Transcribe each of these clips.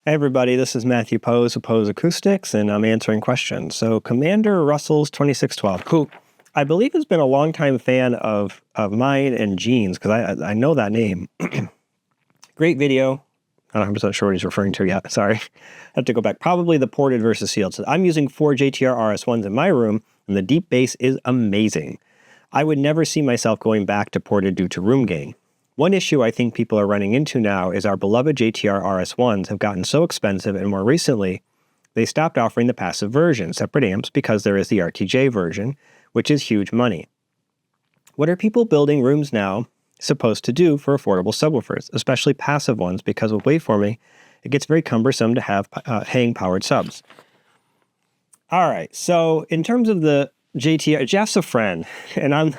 Hey everybody, this is Matthew Poes of Poes Acoustics, and I'm answering questions. So Commander Russell's 2612, who I believe has been a longtime fan of mine and Gene's, because I know that name. Great video. I'm not 100% sure what he's referring to yet. Sorry. I have to go back. Probably the ported versus sealed. So I'm using 4 JTR RS1s in my room, and the deep bass is amazing. I would never see myself going back to ported due to room gain. One issue I think people are running into now is our beloved JTR RS1s have gotten so expensive, and more recently, they stopped offering the passive version, separate amps, because there is the RTJ version, which is huge money. What are people building rooms now supposed to do for affordable subwoofers, especially passive ones, because with waveforming, it gets very cumbersome to have hang-powered subs. All right, so in terms of the JTR, Jeff's a friend, and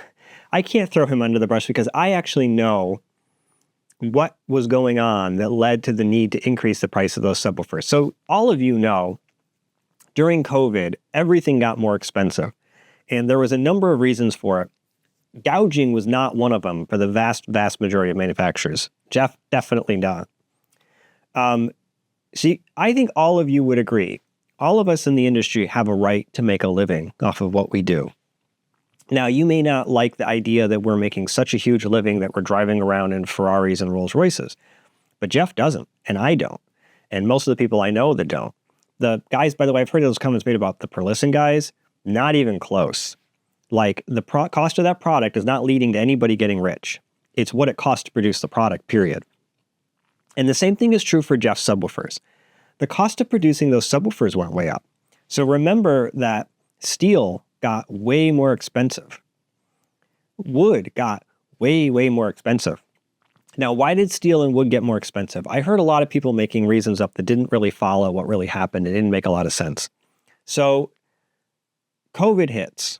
I can't throw him under the brush because I actually know what was going on that led to the need to increase the price of those subwoofers. So all of you know, during COVID, everything got more expensive, and there was a number of reasons for it. Gouging was not one of them for the vast majority of manufacturers. Jeff definitely not. See, I think all of you would agree. All of us in the industry have a right to make a living off of what we do. Now, you may not like the idea that we're making such a huge living that we're driving around in Ferraris and Rolls Royces, but Jeff doesn't, and I don't, and most of the people I know that don't. The guys, by the way, I've heard those comments made about the per-listen guys, not even close. Like, the cost of that product is not leading to anybody getting rich. It's what it costs to produce the product, period. And the same thing is true for Jeff's subwoofers. The cost of producing those subwoofers went way up. So remember that steel got way more expensive. Wood got way more expensive. Now, why did steel and wood get more expensive? I heard a lot of people making reasons up that didn't really follow what really happened. It didn't make a lot of sense. So COVID hits,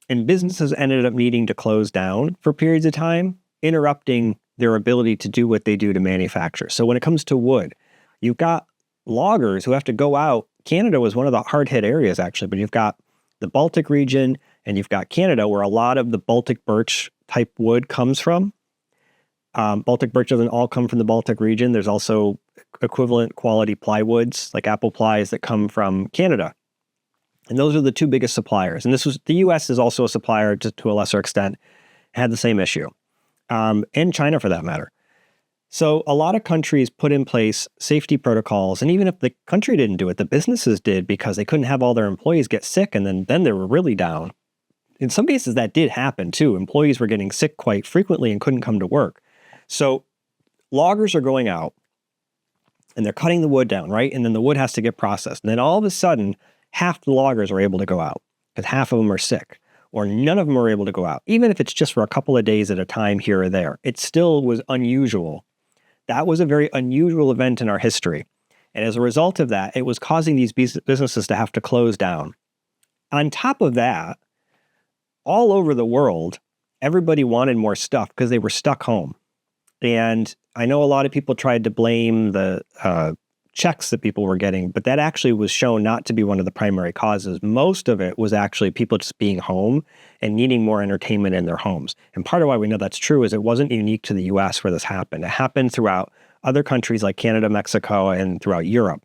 and businesses ended up needing to close down for periods of time, interrupting their ability to do what they do to manufacture. So when it comes to wood, you've got loggers who have to go out. Canada was one of the hard-hit areas, actually, but you've got the Baltic region, and you've got Canada, where a lot of the Baltic birch type wood comes from. Baltic birch doesn't all come from the Baltic region. There's also equivalent quality plywoods, like apple plies, that come from Canada. And those are the two biggest suppliers. And the US is also a supplier to a lesser extent, had the same issue. And China, for that matter. So a lot of countries put in place safety protocols, and even if the country didn't do it, the businesses did, because they couldn't have all their employees get sick, and then they were really down. In some cases, that did happen too. Employees were getting sick quite frequently and couldn't come to work. So loggers are going out, and they're cutting the wood down, right? And then the wood has to get processed. And then all of a sudden, half the loggers are able to go out, because half of them are sick, or none of them are able to go out. Even if it's just for a couple of days at a time here or there, it still was unusual. That was a very unusual event in our history. And as a result of that, it was causing these businesses to have to close down. On top of that, all over the world, everybody wanted more stuff because they were stuck home. And I know a lot of people tried to blame the checks that people were getting, but that actually was shown not to be one of the primary causes. Most of it was actually people just being home and needing more entertainment in their homes. And part of why we know that's true is it wasn't unique to the US where this happened. It happened throughout other countries like Canada, Mexico, and throughout Europe.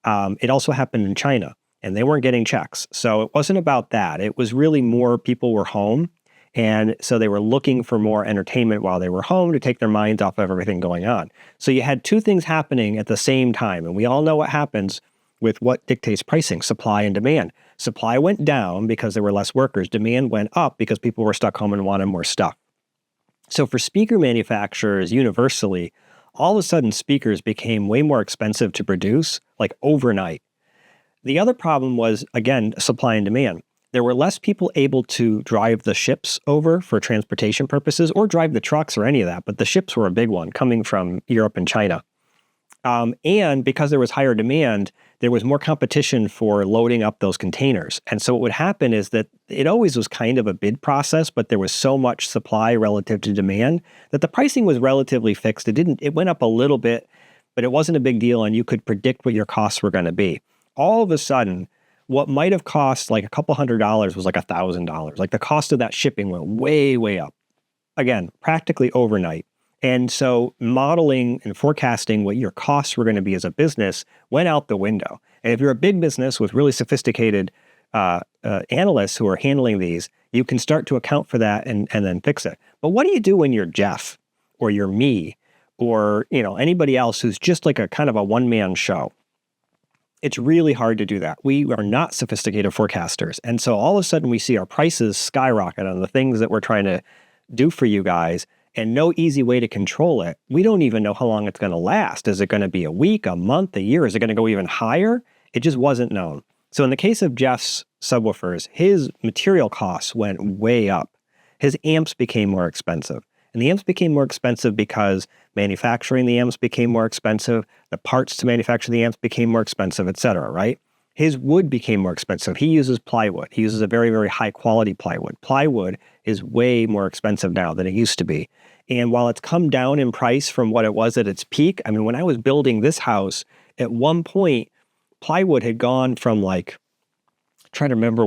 It also happened in China, and they weren't getting checks. So it wasn't about that. It was really more people were home, and so they were looking for more entertainment while they were home to take their minds off of everything going on. So you had two things happening at the same time. And we all know what happens with what dictates pricing: supply and demand. Supply went down because there were less workers. Demand went up because people were stuck home and wanted more stuff. So for speaker manufacturers universally, all of a sudden speakers became way more expensive to produce, like overnight. The other problem was, again, supply and demand. There were less people able to drive the ships over for transportation purposes or drive the trucks or any of that, but the ships were a big one coming from Europe and China. And because there was higher demand, there was more competition for loading up those containers. And so what would happen is that it always was kind of a bid process, but there was so much supply relative to demand that the pricing was relatively fixed. It went up a little bit, but it wasn't a big deal, and you could predict what your costs were going to be. All of a sudden, what might have cost like a couple $100 was like $1,000. Like the cost of that shipping went way up. Again, practically overnight. And so modeling and forecasting what your costs were going to be as a business went out the window. And if you're a big business with really sophisticated analysts who are handling these, you can start to account for that and then fix it. But what do you do when you're Jeff or you're me or anybody else who's just like a kind of a one-man show? It's really hard to do that. We are not sophisticated forecasters. And so all of a sudden we see our prices skyrocket on the things that we're trying to do for you guys and no easy way to control it. We don't even know how long it's going to last. Is it going to be a week, a month, a year? Is it going to go even higher? It just wasn't known. So in the case of Jeff's subwoofers, his material costs went way up. His amps became more expensive. And the amps became more expensive because manufacturing the amps became more expensive, the parts to manufacture the amps became more expensive, et cetera, right? His wood became more expensive. He uses plywood. He uses a very, very high quality plywood. Plywood is way more expensive now than it used to be. And while it's come down in price from what it was at its peak, I mean, when I was building this house, at one point, plywood had gone from like, trying to remember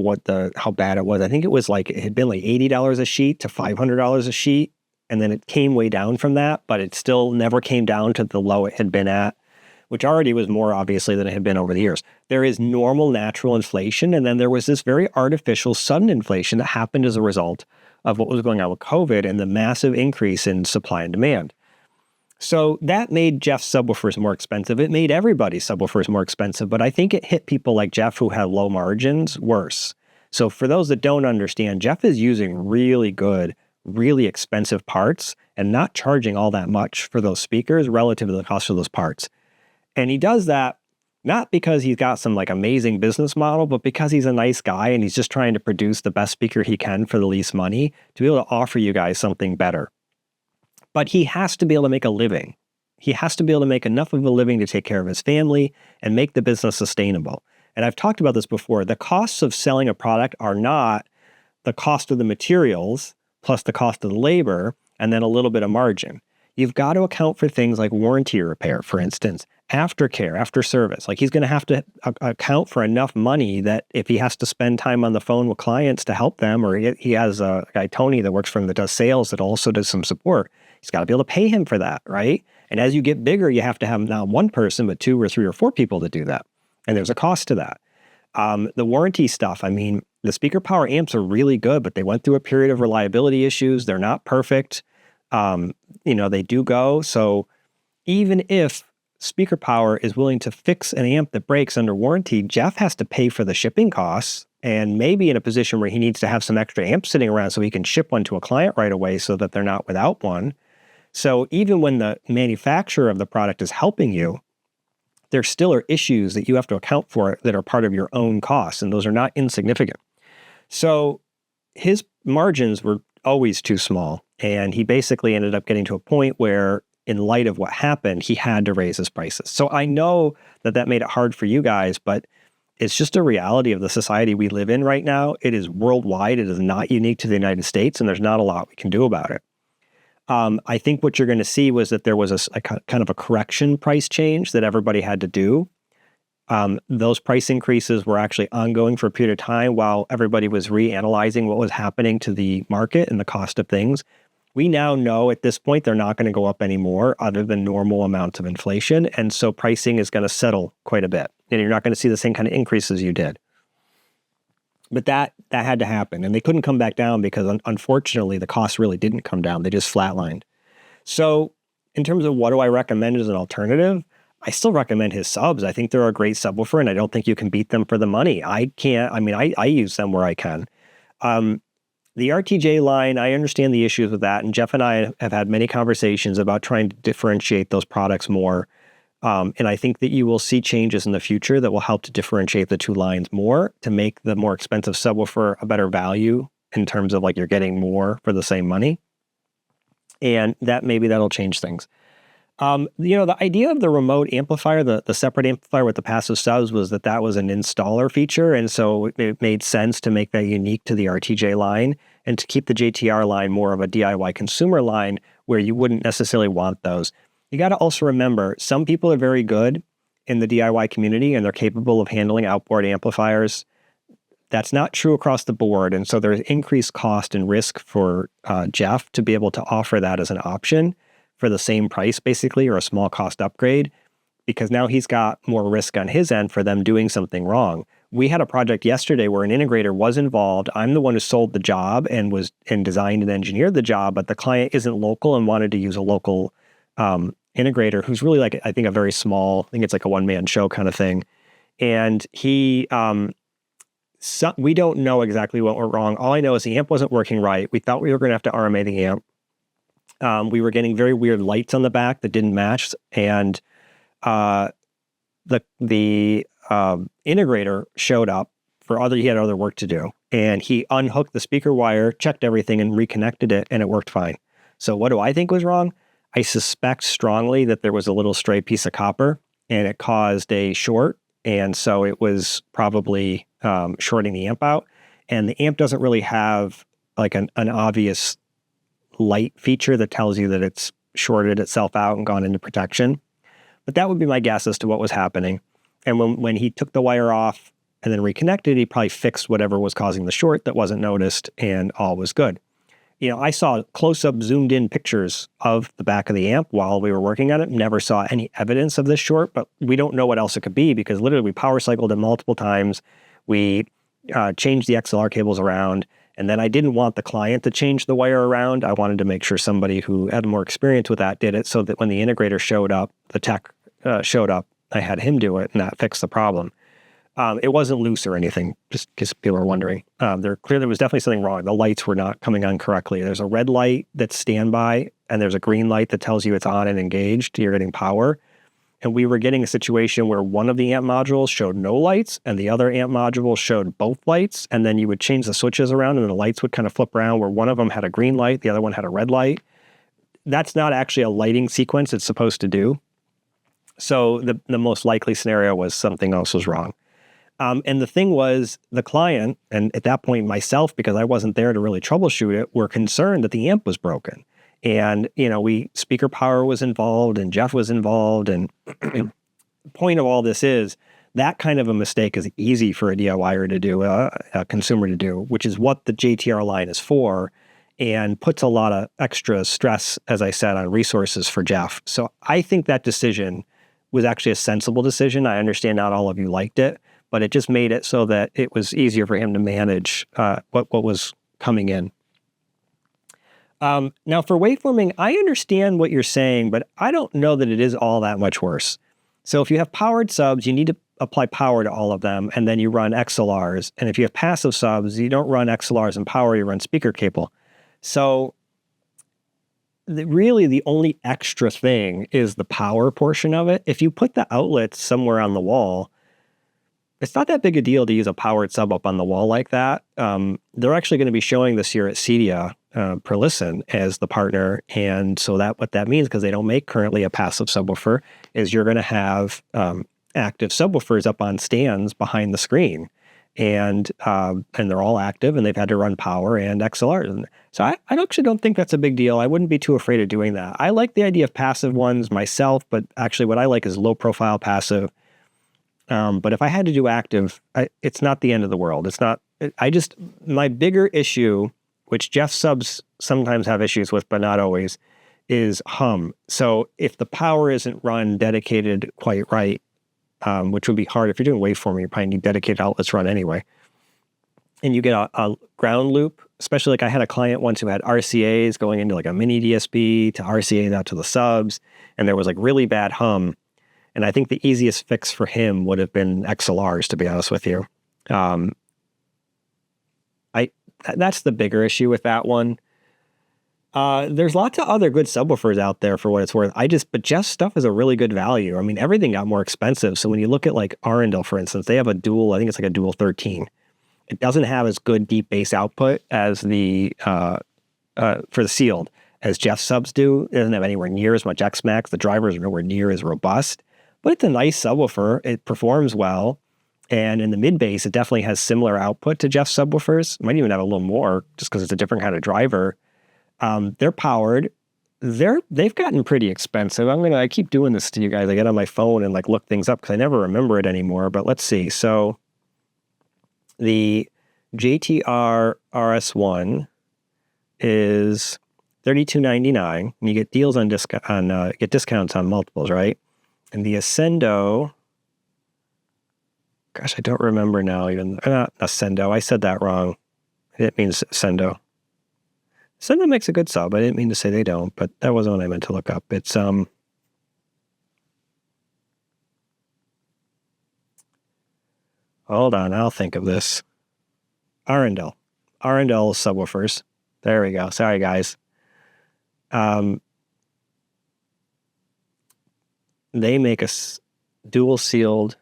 how bad it was. I think it had been like $80 a sheet to $500 a sheet. And then it came way down from that, but it still never came down to the low it had been at, which already was more obviously than it had been over the years. There is normal natural inflation. And then there was this very artificial sudden inflation that happened as a result of what was going on with COVID and the massive increase in supply and demand. So that made Jeff's subwoofers more expensive. It made everybody's subwoofers more expensive, but I think it hit people like Jeff who had low margins worse. So for those that don't understand, Jeff is using really good, really expensive parts and not charging all that much for those speakers relative to the cost of those parts. And he does that not because he's got some like amazing business model, but because he's a nice guy and he's just trying to produce the best speaker he can for the least money to be able to offer you guys something better. But he has to be able to make a living. He has to be able to make enough of a living to take care of his family and make the business sustainable. And I've talked about this before. The costs of selling a product are not the cost of the materials plus the cost of the labor, and then a little bit of margin. You've got to account for things like warranty repair, for instance, aftercare, after service. Like he's going to have to account for enough money that if he has to spend time on the phone with clients to help them, or he has a guy, Tony, that works for him that does sales that also does some support, he's got to be able to pay him for that, right? And as you get bigger, you have to have not one person, but 2 or 3 or 4 people to do that. And there's a cost to that. The warranty stuff, I mean, the speaker power amps are really good, but they went through a period of reliability issues. They're not perfect. They do go. So even if speaker power is willing to fix an amp that breaks under warranty, Jeff has to pay for the shipping costs and maybe in a position where he needs to have some extra amps sitting around so he can ship one to a client right away so that they're not without one. So even when the manufacturer of the product is helping you, there still are issues that you have to account for that are part of your own costs, and those are not insignificant. So his margins were always too small, and he basically ended up getting to a point where, in light of what happened, he had to raise his prices. So I know that made it hard for you guys, but it's just a reality of the society we live in right now. It is worldwide. It is not unique to the United States, and there's not a lot we can do about it. I think what you're going to see was that there was a kind of a correction price change that everybody had to do. Those price increases were actually ongoing for a period of time while everybody was reanalyzing what was happening to the market and the cost of things. We now know at this point they're not going to go up anymore other than normal amounts of inflation. And so pricing is going to settle quite a bit. And you're not going to see the same kind of increases you did. But that had to happen. And they couldn't come back down because unfortunately the costs really didn't come down. They just flatlined. So in terms of what do I recommend as an alternative, I still recommend his subs. I think they're a great subwoofer and I don't think you can beat them for the money. I use them where I can. The RTJ line, I understand the issues with that. And Jeff and I have had many conversations about trying to differentiate those products more. And I think that you will see changes in the future that will help to differentiate the two lines more to make the more expensive subwoofer a better value in terms of like you're getting more for the same money. And that'll change things. The idea of the remote amplifier, the separate amplifier with the passive subs was that was an installer feature. And so it made sense to make that unique to the RTJ line and to keep the JTR line more of a DIY consumer line where you wouldn't necessarily want those. You got to also remember, some people are very good in the DIY community and they're capable of handling outboard amplifiers. That's not true across the board. And so there's increased cost and risk for Jeff to be able to offer that as an option for the same price, basically, or a small cost upgrade, because now he's got more risk on his end for them doing something wrong. We had a project yesterday where an integrator was involved. I'm the one who sold the job and designed and engineered the job, but the client isn't local and wanted to use a local integrator who's really like, I think, a very small, I think it's like a one-man show kind of thing. And we don't know exactly what went wrong. All I know is the amp wasn't working right. We thought we were going to have to RMA the amp. We were getting very weird lights on the back that didn't match, and the integrator showed up he had other work to do, and he unhooked the speaker wire, checked everything, and reconnected it, and it worked fine. So what do I think was wrong? I suspect strongly that there was a little stray piece of copper, and it caused a short, and so it was probably shorting the amp out. And the amp doesn't really have like an obvious light feature that tells you that it's shorted itself out and gone into protection. But that would be my guess as to what was happening. And when he took the wire off and then reconnected, he probably fixed whatever was causing the short that wasn't noticed, and all was good. I saw close-up zoomed-in pictures of the back of the amp while we were working on it. Never saw any evidence of this short, but we don't know what else it could be because literally we power cycled it multiple times. We changed the XLR cables around, and then I didn't want the client to change the wire around. I wanted to make sure somebody who had more experience with that did it so that when the integrator showed up, the tech showed up, I had him do it, and that fixed the problem. It wasn't loose or anything, just because people are wondering. There was definitely something wrong. The lights were not coming on correctly. There's a red light that's standby, and there's a green light that tells you it's on and engaged. You're getting power. And we were getting a situation where one of the amp modules showed no lights, and the other amp module showed both lights. And then you would change the switches around, and the lights would kind of flip around where one of them had a green light, the other one had a red light. That's not actually a lighting sequence it's supposed to do. So the most likely scenario was something else was wrong. And the thing was, the client, and at that point myself, because I wasn't there to really troubleshoot it, were concerned that the amp was broken. And, speaker power was involved and Jeff was involved. And the point of all this is that kind of a mistake is easy for a DIYer to do, a consumer to do, which is what the JTR line is for, and puts a lot of extra stress, as I said, on resources for Jeff. So I think that decision was actually a sensible decision. I understand not all of you liked it, but it just made it so that it was easier for him to manage what was coming in. Now, for waveforming, I understand what you're saying, but I don't know that it is all that much worse. So if you have powered subs, you need to apply power to all of them, and then you run XLRs. And if you have passive subs, you don't run XLRs and power, you run speaker cable. So really the only extra thing is the power portion of it. If you put the outlets somewhere on the wall, it's not that big a deal to use a powered sub up on the wall like that. They're actually going to be showing this year at CEDIA per listen as the partner. And so what that means, because they don't make currently a passive subwoofer, is you're going to have active subwoofers up on stands behind the screen. And they're all active, and they've had to run power and XLR. And so I actually don't think that's a big deal. I wouldn't be too afraid of doing that. I like the idea of passive ones myself, but actually what I like is low profile passive. But if I had to do active, it's not the end of the world. It's not, my bigger issue, which Jeff subs sometimes have issues with, but not always, is hum. So if the power isn't run dedicated quite right, which would be hard if you're doing waveforming, you probably need dedicated outlets run anyway. And you get a ground loop, especially like I had a client once who had RCAs going into like a mini DSP to RCAs out to the subs, and there was like really bad hum. And I think the easiest fix for him would have been XLRs, to be honest with you. That's the bigger issue with that one. There's lots of other good subwoofers out there for what it's worth. But Jeff's stuff is a really good value. I mean, everything got more expensive. So when you look at like Arundel, for instance, they have a dual, I think it's like a dual 13. It doesn't have as good deep bass output as for the sealed as Jeff subs do. It doesn't have anywhere near as much X-Max. The drivers are nowhere near as robust, but it's a nice subwoofer. It performs well. And in the mid bass, it definitely has similar output to Jeff's subwoofers. It might even have a little more just because it's a different kind of driver. They're powered. They've gotten pretty expensive. I keep doing this to you guys. I get on my phone and like look things up because I never remember it anymore. But let's see. So the JTR RS1 is $32.99, and you get deals on get discounts on multiples, right? And the Ascendo, gosh, I don't remember now. Even not Ascendo, I said that wrong. It means Ascendo. Ascendo makes a good sub. I didn't mean to say they don't, but that wasn't what I meant to look up. It's hold on, I'll think of this. Arundel subwoofers. There we go. Sorry, guys. They make a dual sealed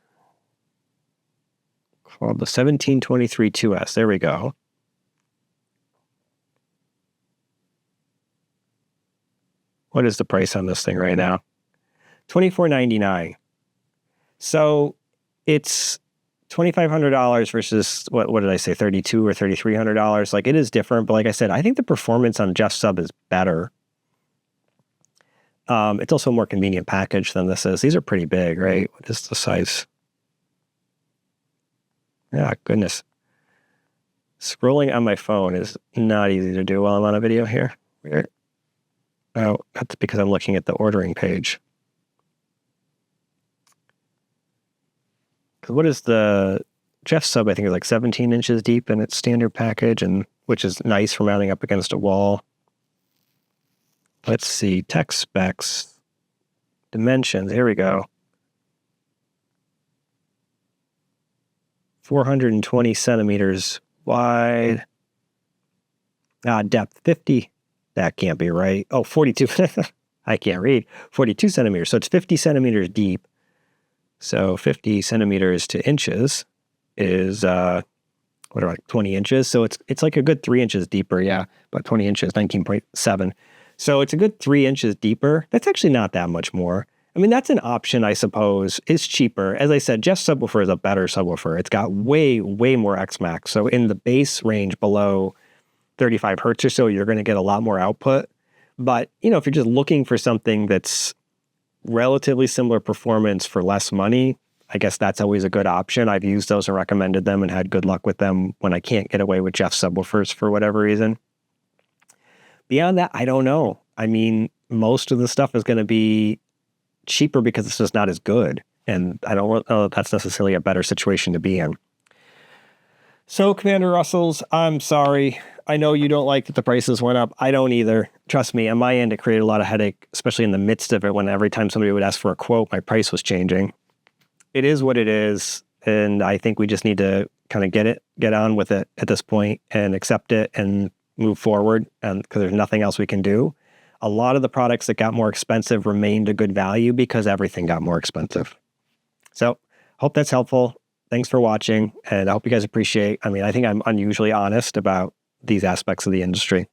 called the 1723 2S. There we go. What is the price on this thing right now? $24.99. So it's $2,500 versus what did I say? $3,200 or $3,300. Like, it is different, but like I said, I think the performance on Jeff Sub is better. It's also a more convenient package than this is. These are pretty big, right? What is the size? Yeah, goodness. Scrolling on my phone is not easy to do while I'm on a video here. Weird. Oh, that's because I'm looking at the ordering page. Because what is the Jeff Sub? I think is like 17 inches deep in its standard package, and which is nice for mounting up against a wall. Let's see, tech specs, dimensions. Here we go. 420 centimeters wide. Depth 50. That can't be right. Oh, 42. I can't read. 42 centimeters. So it's 50 centimeters deep. So 50 centimeters to inches is, 20 inches? So it's like a good 3 inches deeper. Yeah, about 20 inches, 19.7. So it's a good 3 inches deeper. That's actually not that much more. I mean, that's an option, I suppose. It's cheaper. As I said, Jeff Subwoofer is a better subwoofer. It's got way, way more X-Max. So in the base range below 35 hertz or so, you're going to get a lot more output. But, if you're just looking for something that's relatively similar performance for less money, I guess that's always a good option. I've used those and recommended them and had good luck with them when I can't get away with Jeff Subwoofers for whatever reason. Beyond that, I don't know. I mean, most of the stuff is going to be cheaper because it's just not as good. And I don't know that that's necessarily a better situation to be in. So, Commander Russells, I'm sorry. I know you don't like that the prices went up. I don't either. Trust me, on my end, it created a lot of headache, especially in the midst of it, when every time somebody would ask for a quote, my price was changing. It is what it is, and I think we just need to kind of get on with it at this point and accept it and move forward, and because there's nothing else we can do. A lot of the products that got more expensive remained a good value because everything got more expensive. So, hope that's helpful. Thanks for watching, and I hope you guys appreciate. I mean, I think I'm unusually honest about these aspects of the industry.